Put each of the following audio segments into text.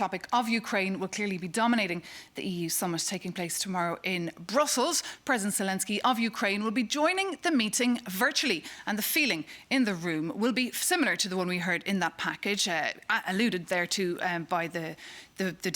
topic of Ukraine will clearly be dominating the EU summit taking place tomorrow in Brussels. President Zelensky of Ukraine will be joining the meeting virtually, and the feeling in the room will be similar to the one we heard in that package, alluded there to by the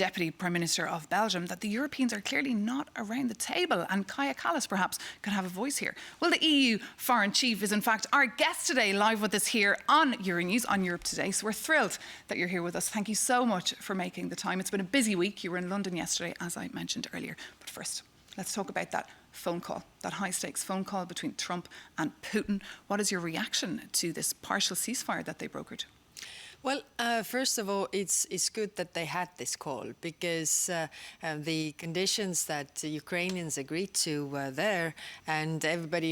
Deputy Prime Minister of Belgium, that the Europeans are clearly not around the table, and Kaja Kallas perhaps could have a voice here. Well, the EU Foreign Chief is in fact our guest today, live with us here on Euronews, on Europe Today, so we're thrilled that you're here with us. Thank you so much for making the time. It's been a busy week. You were in London yesterday, as I mentioned earlier. But first, let's talk about that phone call, that high-stakes phone call between Trump and Putin. What is your reaction to this partial ceasefire that they brokered? Well, first of all, it's good that they had this call, because the conditions that the Ukrainians agreed to were there, and everybody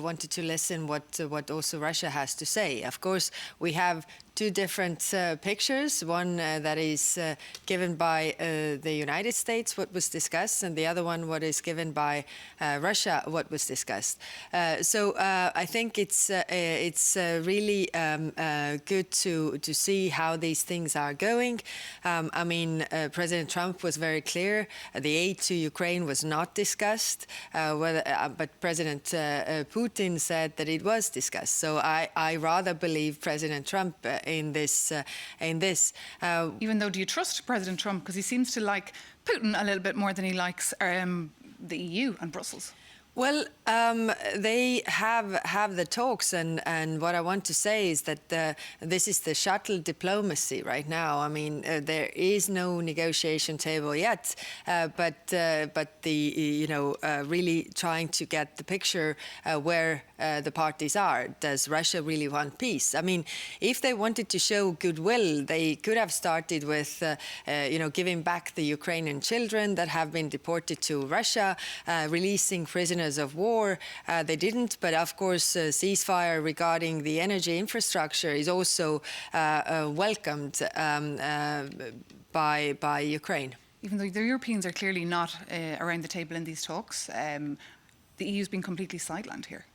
wanted to listen what also Russia has to say. Of course, we have two different pictures, one that is given by the United States, what was discussed, and the other one what is given by Russia, what was discussed. So I think it's really good to see how these things are going. I mean, President Trump was very clear. The aid to Ukraine was not discussed, but President Putin said that it was discussed. So I rather believe President Trump in this. Even though, do you trust President Trump? Because he seems to like Putin a little bit more than he likes the EU and Brussels. Well, they have the talks, and what I want to say is that this is the shuttle diplomacy right now. I mean, there is no negotiation table yet, but the really trying to get the picture where the parties are. Does Russia really want peace? I mean, if they wanted to show goodwill, they could have started with giving back the Ukrainian children that have been deported to Russia, releasing prisoners of war. They didn't, but of course ceasefire regarding the energy infrastructure is also welcomed by Ukraine. Even though the Europeans are clearly not around the table in these talks, the EU's been completely sidelined here.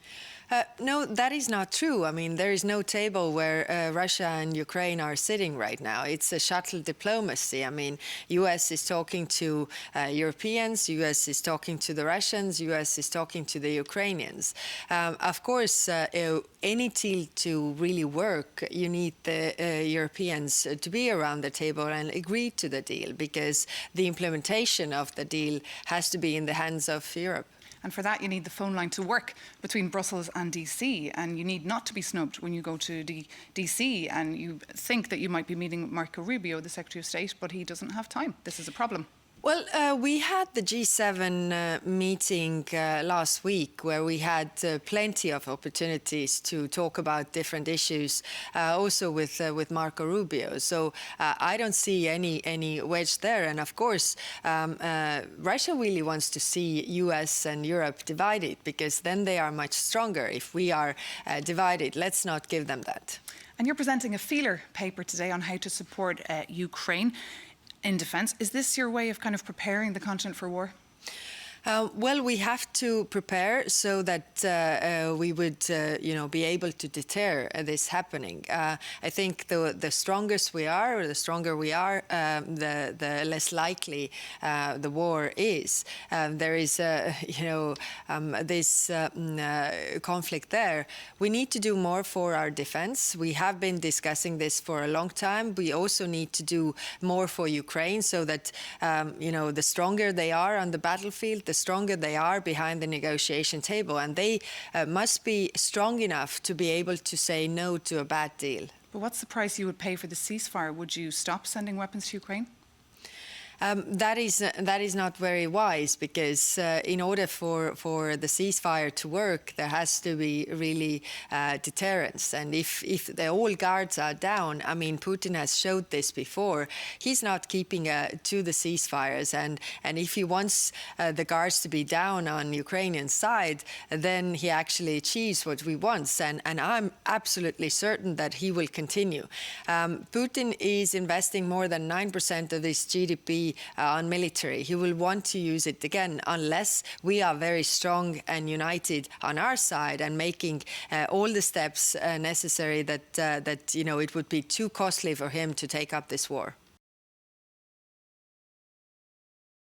No, that is not true. I mean, there is no table where Russia and Ukraine are sitting right now. It's a shuttle diplomacy. I mean, U.S. is talking to Europeans, U.S. is talking to the Russians, U.S. is talking to the Ukrainians. Of course, any deal to really work, you need the Europeans to be around the table and agree to the deal, because the implementation of the deal has to be in the hands of Europe. And for that, you need the phone line to work between Brussels and DC. And you need not to be snubbed when you go to DC and you think that you might be meeting Marco Rubio, the Secretary of State, but he doesn't have time. This is a problem. Well, we had the G7 meeting last week, where we had plenty of opportunities to talk about different issues, also with Marco Rubio. So I don't see any wedge there. And of course, Russia really wants to see US and Europe divided, because then they are much stronger. If we are divided, let's not give them that. And you're presenting a feeler paper today on how to support Ukraine in defence. Is this your way of kind of preparing the continent for war? Well, we have to prepare so that we would, be able to deter this happening. I think the strongest we are, or the stronger we are, the less likely the war is. There is, this conflict there. We need to do more for our defense. We have been discussing this for a long time. We also need to do more for Ukraine, so that, the stronger they are on the battlefield, the stronger they are behind the negotiation table, and they must be strong enough to be able to say no to a bad deal. But what's the price you would pay for the ceasefire? Would you stop sending weapons to Ukraine? That is not very wise, because in order for the ceasefire to work, there has to be really deterrence. And if the all guards are down, I mean, Putin has showed this before. He's not keeping to the ceasefires, and if he wants the guards to be down on Ukrainian side, then he actually achieves what we want. And I'm absolutely certain that he will continue. Putin is investing more than 9% of his GDP on military. He will want to use it again unless we are very strong and united on our side and making all the steps necessary that it would be too costly for him to take up this war.